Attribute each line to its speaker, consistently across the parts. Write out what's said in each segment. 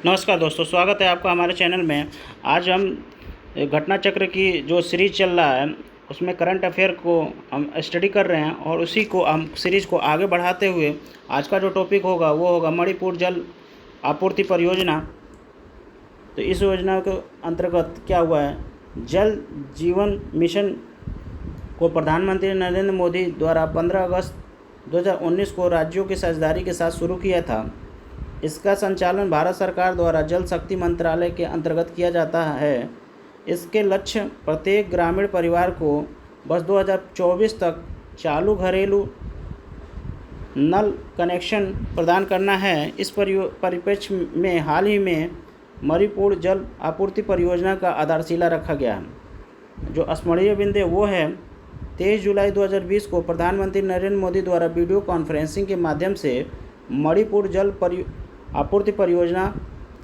Speaker 1: नमस्कार दोस्तों, स्वागत है आपका हमारे चैनल में। आज हम घटना चक्र की जो सीरीज़ चल रहा है उसमें करंट अफेयर को हम स्टडी कर रहे हैं और उसी को हम सीरीज़ को आगे बढ़ाते हुए आज का जो टॉपिक होगा वो होगा मणिपुर जल आपूर्ति परियोजना। तो इस योजना के अंतर्गत क्या हुआ है, जल जीवन मिशन को प्रधानमंत्री नरेंद्र मोदी द्वारा 15 अगस्त 2019 को राज्यों की साझेदारी के साथ शुरू किया था। इसका संचालन भारत सरकार द्वारा जल शक्ति मंत्रालय के अंतर्गत किया जाता है। इसके लक्ष्य प्रत्येक ग्रामीण परिवार को वर्ष 2024 तक चालू घरेलू नल कनेक्शन प्रदान करना है। इस परिप्रेक्ष्य में हाल ही में मणिपुर जल आपूर्ति परियोजना का आधारशिला रखा गया है। जो स्मरणीय बिंदु वो है 23 जुलाई 2020 को प्रधानमंत्री नरेंद्र मोदी द्वारा वीडियो कॉन्फ्रेंसिंग के माध्यम से मणिपुर जल आपूर्ति परियोजना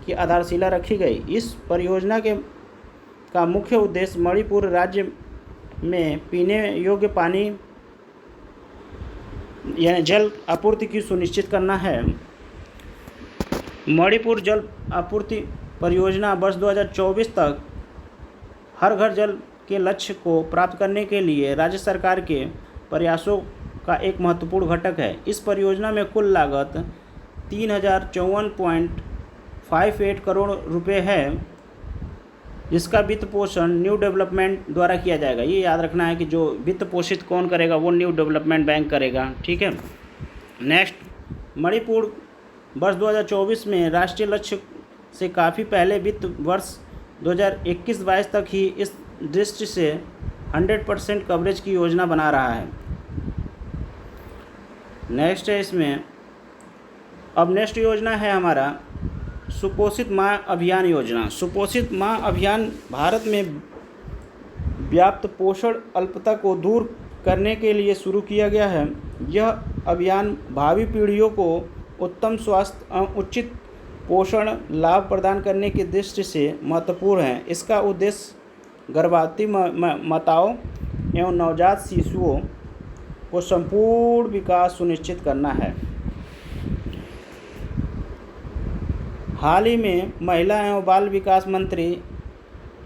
Speaker 1: की आधारशिला रखी गई। इस परियोजना का मुख्य उद्देश्य मणिपुर राज्य में पीने योग्य पानी यानी जल आपूर्ति की सुनिश्चित करना है। मणिपुर जल आपूर्ति परियोजना वर्ष 2024 तक हर घर जल के लक्ष्य को प्राप्त करने के लिए राज्य सरकार के प्रयासों का एक महत्वपूर्ण घटक है। इस परियोजना में कुल लागत 3054.58 करोड़ रुपए है, जिसका वित्त पोषण न्यू डेवलपमेंट द्वारा किया जाएगा। ये याद रखना है कि जो वित्त पोषित कौन करेगा, वो न्यू डेवलपमेंट बैंक करेगा। ठीक है। नेक्स्ट, मणिपुर वर्ष 2024 में राष्ट्रीय लक्ष्य से काफ़ी पहले वित्त वर्ष 2021-22 तक ही इस दृष्टि से 100% कवरेज की योजना बना रहा है। नेक्स्ट है इसमें, अब नेक्स्ट योजना है हमारा सुपोषित माँ अभियान योजना। सुपोषित माँ अभियान भारत में व्याप्त पोषण अल्पता को दूर करने के लिए शुरू किया गया है। यह अभियान भावी पीढ़ियों को उत्तम स्वास्थ्य एवं उचित पोषण लाभ प्रदान करने की दृष्टि से महत्वपूर्ण है। इसका उद्देश्य गर्भवती माताओं एवं नवजात शिशुओं को संपूर्ण विकास सुनिश्चित करना है। हाल ही में महिला एवं बाल विकास मंत्री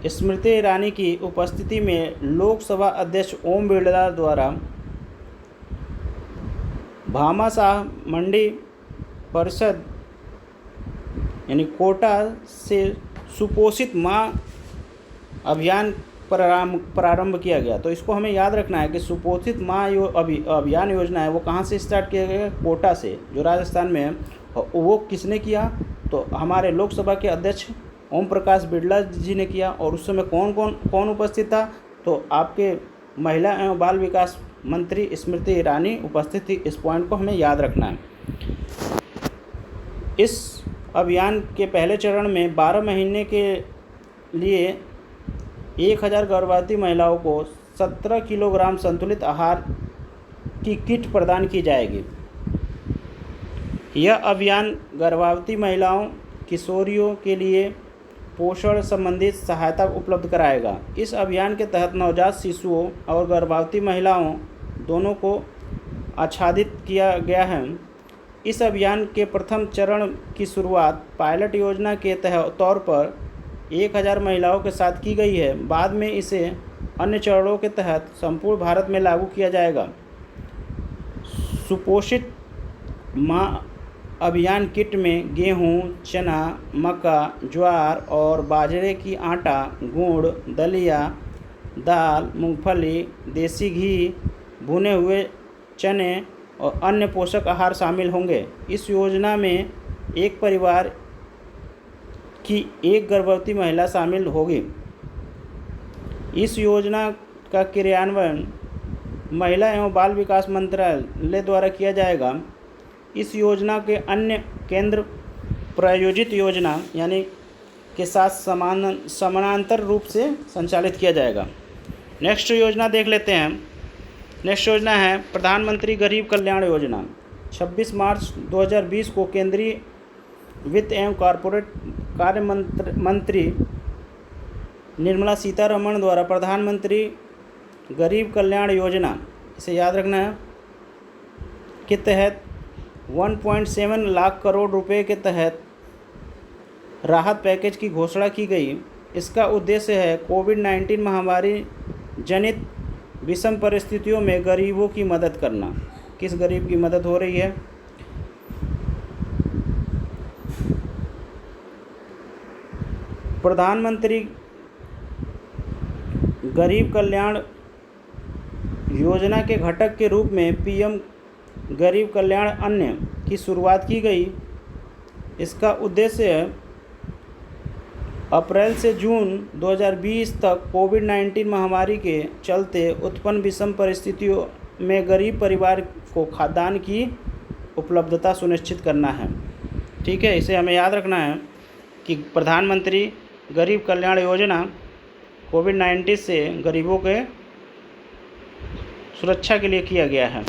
Speaker 1: स्मृति ईरानी की उपस्थिति में लोकसभा अध्यक्ष ओम बिरला द्वारा भामाशाह मंडी परिषद यानी कोटा से सुपोषित माँ अभियान प्रारंभ किया गया। तो इसको हमें याद रखना है कि सुपोषित माँ अभियान योजना है वो कहाँ से स्टार्ट किया गया, कोटा से, जो राजस्थान में है। वो किसने किया, तो हमारे लोकसभा के अध्यक्ष ओम प्रकाश बिरला जी ने किया। और उस समय कौन उपस्थित था, तो आपके महिला एवं बाल विकास मंत्री स्मृति ईरानी उपस्थित थी। इस पॉइंट को हमें याद रखना है। इस अभियान के पहले चरण में 12 महीने के लिए 1000 गर्भवती महिलाओं को 17 किलोग्राम संतुलित आहार की किट प्रदान की जाएगी। यह अभियान गर्भवती महिलाओं, किशोरियों के लिए पोषण संबंधित सहायता उपलब्ध कराएगा। इस अभियान के तहत नवजात शिशुओं और गर्भवती महिलाओं दोनों को आच्छादित किया गया है। इस अभियान के प्रथम चरण की शुरुआत पायलट योजना के तौर पर 1000 महिलाओं के साथ की गई है। बाद में इसे अन्य चरणों के तहत संपूर्ण भारत में लागू किया जाएगा। सुपोषित माँ अभियान किट में गेहूँ, चना, मक्का, ज्वार और बाजरे की आटा, गुड़, दलिया, दाल, मूंगफली, देसी घी, भुने हुए चने और अन्य पोषक आहार शामिल होंगे। इस योजना में एक परिवार की एक गर्भवती महिला शामिल होगी। इस योजना का क्रियान्वयन महिला एवं बाल विकास मंत्रालय द्वारा किया जाएगा। इस योजना के अन्य केंद्र प्रायोजित योजना यानी के साथ समानांतर रूप से संचालित किया जाएगा। नेक्स्ट योजना देख लेते हैं। नेक्स्ट योजना है प्रधानमंत्री गरीब कल्याण योजना। 26 मार्च 2020 को केंद्रीय वित्त एवं कॉरपोरेट कार्य मंत्री निर्मला सीतारमण द्वारा प्रधानमंत्री गरीब कल्याण योजना, इसे याद रखना है, के तहत 1.7 लाख करोड़ रुपए के तहत राहत पैकेज की घोषणा की गई। इसका उद्देश्य है कोविड-19 महामारी जनित विषम परिस्थितियों में गरीबों की मदद करना। किस गरीब की मदद हो रही है? प्रधानमंत्री गरीब कल्याण योजना के घटक के रूप में पीएम गरीब कल्याण अन्न की शुरुआत की गई। इसका उद्देश्य अप्रैल से जून 2020 तक कोविड-19 महामारी के चलते उत्पन्न विषम परिस्थितियों में गरीब परिवार को खाद्यान्न की उपलब्धता सुनिश्चित करना है। ठीक है, इसे हमें याद रखना है कि प्रधानमंत्री गरीब कल्याण योजना कोविड-19 से गरीबों के सुरक्षा के लिए किया गया है।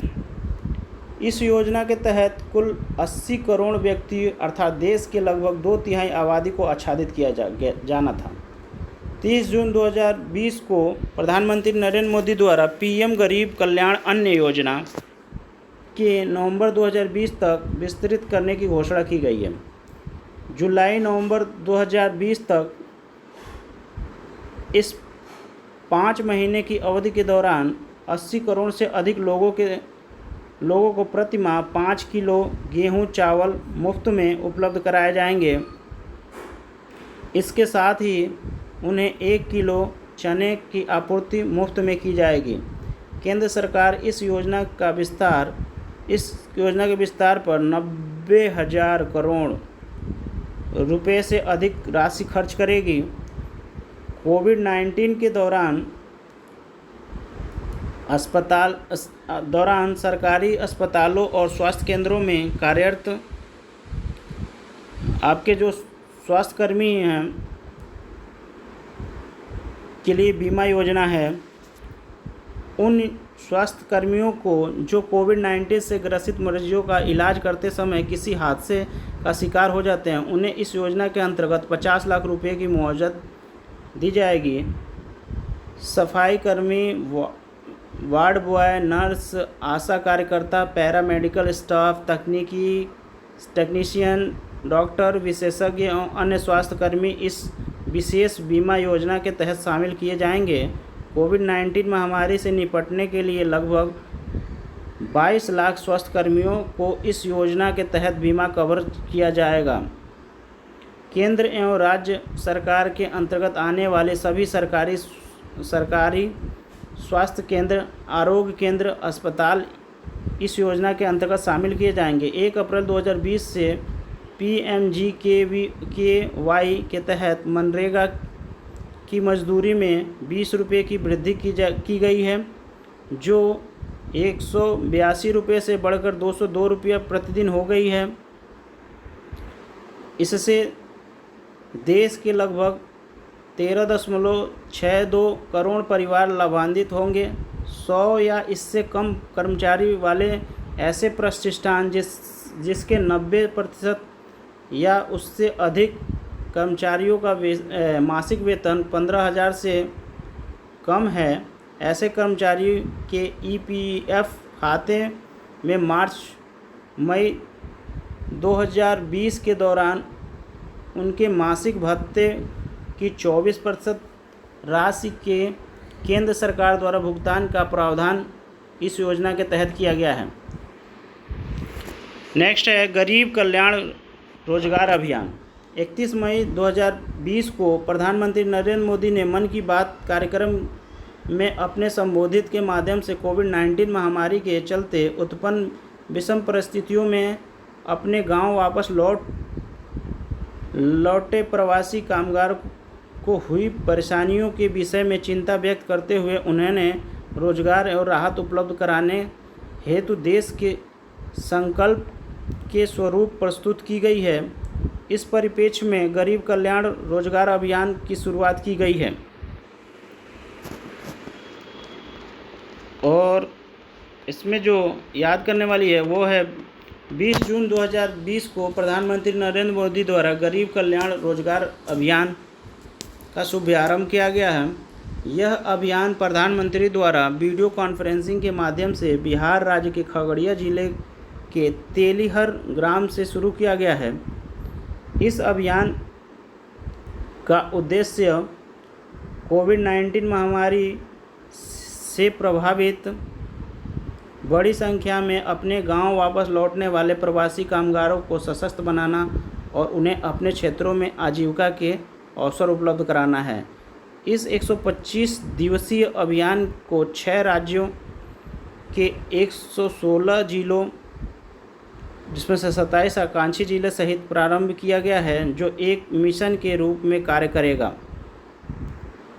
Speaker 1: इस योजना के तहत कुल 80 करोड़ व्यक्ति अर्थात देश के लगभग 2/3 आबादी को आच्छादित किया जाना था। 30 जून 2020 को प्रधानमंत्री नरेंद्र मोदी द्वारा पीएम गरीब कल्याण अन्न योजना के नवंबर 2020 तक विस्तृत करने की घोषणा की गई है। जुलाई-नवंबर 2020 तक इस 5 महीने की अवधि के दौरान 80 करोड़ से अधिक लोगों को प्रति माह 5 किलो गेहूं चावल मुफ्त में उपलब्ध कराए जाएंगे। इसके साथ ही उन्हें 1 किलो चने की आपूर्ति मुफ्त में की जाएगी। केंद्र सरकार इस योजना के विस्तार पर 90,000 करोड़ रुपए से अधिक राशि खर्च करेगी। कोविड-19 के दौरान सरकारी अस्पतालों और स्वास्थ्य केंद्रों में कार्यरत आपके जो स्वास्थ्यकर्मी हैं के लिए बीमा योजना है। उन स्वास्थ्यकर्मियों को जो कोविड-19 से ग्रसित मरीजों का इलाज करते समय किसी हादसे का शिकार हो जाते हैं, उन्हें इस योजना के अंतर्गत 50 लाख रुपए की मुआवजा दी जाएगी। सफाई कर्मी, वार्ड बॉय, नर्स, आशा कार्यकर्ता, पैरामेडिकल स्टाफ, टेक्नीशियन, डॉक्टर, विशेषज्ञ एवं अन्य स्वास्थ्यकर्मी इस विशेष बीमा योजना के तहत शामिल किए जाएंगे। कोविड-19 महामारी से निपटने के लिए लगभग 22 लाख स्वास्थ्यकर्मियों को इस योजना के तहत बीमा कवर किया जाएगा। केंद्र एवं राज्य सरकार के अंतर्गत आने वाले सभी सरकारी स्वास्थ्य केंद्र, आरोग्य केंद्र, अस्पताल इस योजना के अंतर्गत शामिल किए जाएंगे। 1 अप्रैल 2020 से PMGKY के तहत मनरेगा की मजदूरी में 20 रुपये की वृद्धि की गई है, जो 182 रुपये से बढ़कर 202 रुपये प्रतिदिन हो गई है। इससे देश के लगभग 13.62 करोड़ परिवार लाभान्वित होंगे। 100 या इससे कम कर्मचारी वाले ऐसे प्रतिष्ठान जिसके 90% या उससे अधिक कर्मचारियों का मासिक वेतन 15,000 से कम है, ऐसे कर्मचारी के EPF खाते में मार्च-मई 2020 के दौरान उनके मासिक भत्ते की 24% राशि के केंद्र सरकार द्वारा भुगतान का प्रावधान इस योजना के तहत किया गया है। नेक्स्ट है गरीब कल्याण रोजगार अभियान। 31 मई 2020 को प्रधानमंत्री नरेंद्र मोदी ने मन की बात कार्यक्रम में अपने संबोधित के माध्यम से कोविड-19 महामारी के चलते उत्पन्न विषम परिस्थितियों में अपने गांव वापस लौटे प्रवासी कामगार को हुई परेशानियों के विषय में चिंता व्यक्त करते हुए उन्होंने रोजगार और राहत उपलब्ध कराने हेतु देश के संकल्प के स्वरूप प्रस्तुत की गई है। इस परिप्रेक्ष्य में गरीब कल्याण रोजगार अभियान की शुरुआत की गई है और इसमें जो याद करने वाली है वो है 20 जून 2020 को प्रधानमंत्री नरेंद्र मोदी द्वारा गरीब कल्याण रोजगार अभियान का शुभारंभ किया गया है। यह अभियान प्रधानमंत्री द्वारा वीडियो कॉन्फ्रेंसिंग के माध्यम से बिहार राज्य के खगड़िया जिले के तेलीहर ग्राम से शुरू किया गया है। इस अभियान का उद्देश्य कोविड-19 महामारी से प्रभावित बड़ी संख्या में अपने गांव वापस लौटने वाले प्रवासी कामगारों को सशक्त बनाना और उन्हें अपने क्षेत्रों में आजीविका के अवसर उपलब्ध कराना है। इस 125 दिवसीय अभियान को 6 राज्यों के 116 जिलों, जिसमें से 27 आकांक्षी जिले सहित प्रारंभ किया गया है, जो एक मिशन के रूप में कार्य करेगा।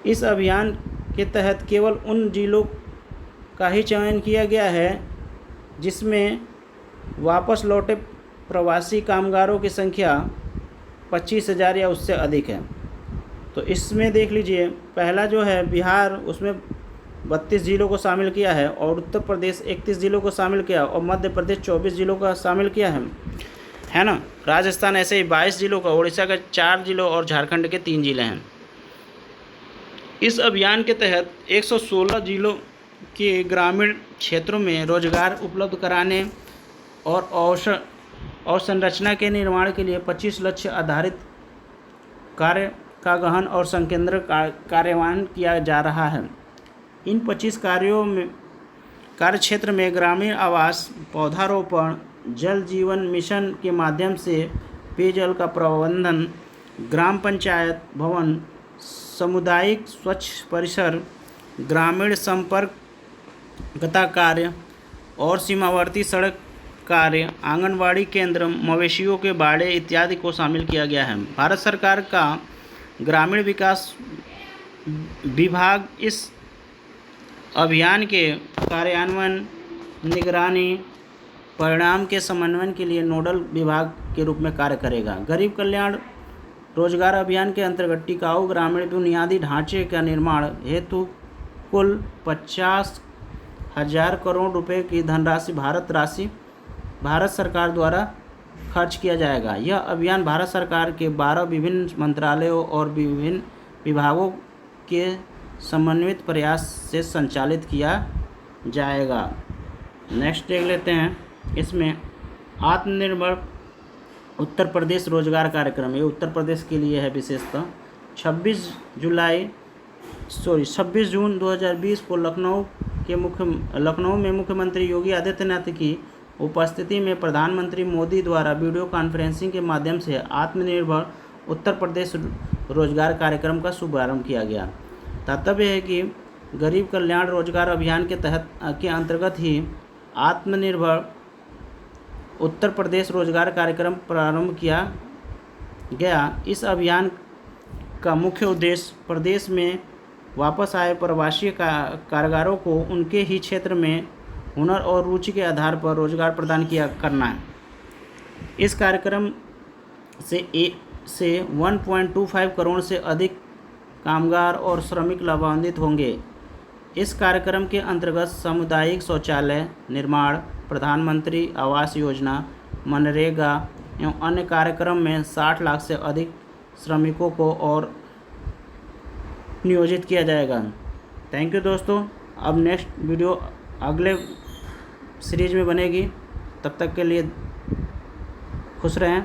Speaker 1: इस अभियान के तहत केवल उन जिलों का ही चयन किया गया है जिसमें वापस लौटे प्रवासी कामगारों की संख्या 25,000 या उससे अधिक है। तो इसमें देख लीजिए, पहला जो है बिहार, उसमें 32 जिलों को शामिल किया है, और उत्तर प्रदेश 31 जिलों को शामिल किया, और मध्य प्रदेश 24 जिलों का शामिल किया है ना। राजस्थान ऐसे ही 22 जिलों का, उड़ीसा का 4 जिलों और झारखंड के 3 जिले हैं। इस अभियान के तहत 116 जिलों के ग्रामीण क्षेत्रों में रोजगार उपलब्ध कराने और अवसंरचना के निर्माण के लिए 25 लक्ष्य आधारित कार्य का गहन और संकेंद्र कार्यान्वयन किया जा रहा है। इन 25 कार्य क्षेत्र में ग्रामीण आवास, पौधारोपण, जल जीवन मिशन के माध्यम से पेयजल का प्रबंधन, ग्राम पंचायत भवन, सामुदायिक स्वच्छ परिसर, ग्रामीण संपर्कता कार्य और सीमावर्ती सड़क कार्य, आंगनवाड़ी केंद्र, मवेशियों के बाड़े इत्यादि को शामिल किया गया है। भारत सरकार का ग्रामीण विकास विभाग इस अभियान के कार्यान्वयन, निगरानी, परिणाम के समन्वयन के लिए नोडल विभाग के रूप में कार्य करेगा। गरीब कल्याण रोजगार अभियान के अंतर्गत टिकाऊ ग्रामीण बुनियादी ढांचे का निर्माण हेतु कुल 50,000 करोड़ रुपए की धनराशि भारत सरकार द्वारा खर्च किया जाएगा। यह अभियान भारत सरकार के 12 विभिन्न मंत्रालयों और विभिन्न विभागों के समन्वित प्रयास से संचालित किया जाएगा। नेक्स्ट देख लेते हैं। इसमें आत्मनिर्भर उत्तर प्रदेश रोजगार कार्यक्रम, ये उत्तर प्रदेश के लिए है विशेषतः। 26 जून 2020 को लखनऊ में मुख्यमंत्री योगी आदित्यनाथ की उपस्थिति में प्रधानमंत्री मोदी द्वारा वीडियो कॉन्फ्रेंसिंग के माध्यम से आत्मनिर्भर उत्तर प्रदेश रोजगार कार्यक्रम का शुभारंभ किया गया। तात्पर्य है कि गरीब कल्याण रोजगार अभियान के अंतर्गत ही आत्मनिर्भर उत्तर प्रदेश रोजगार कार्यक्रम प्रारंभ किया गया। इस अभियान का मुख्य उद्देश्य प्रदेश में वापस आए प्रवासी कामगारों को उनके ही क्षेत्र में हुनर और रुचि के आधार पर रोजगार प्रदान करना है। इस कार्यक्रम से 1.25 करोड़ से अधिक कामगार और श्रमिक लाभान्वित होंगे। इस कार्यक्रम के अंतर्गत सामुदायिक शौचालय निर्माण, प्रधानमंत्री आवास योजना, मनरेगा एवं अन्य कार्यक्रम में 60 लाख से अधिक श्रमिकों को और नियोजित किया जाएगा। थैंक यू दोस्तों। अब नेक्स्ट वीडियो अगले सीरीज में बनेगी। तब तक के लिए खुश रहें।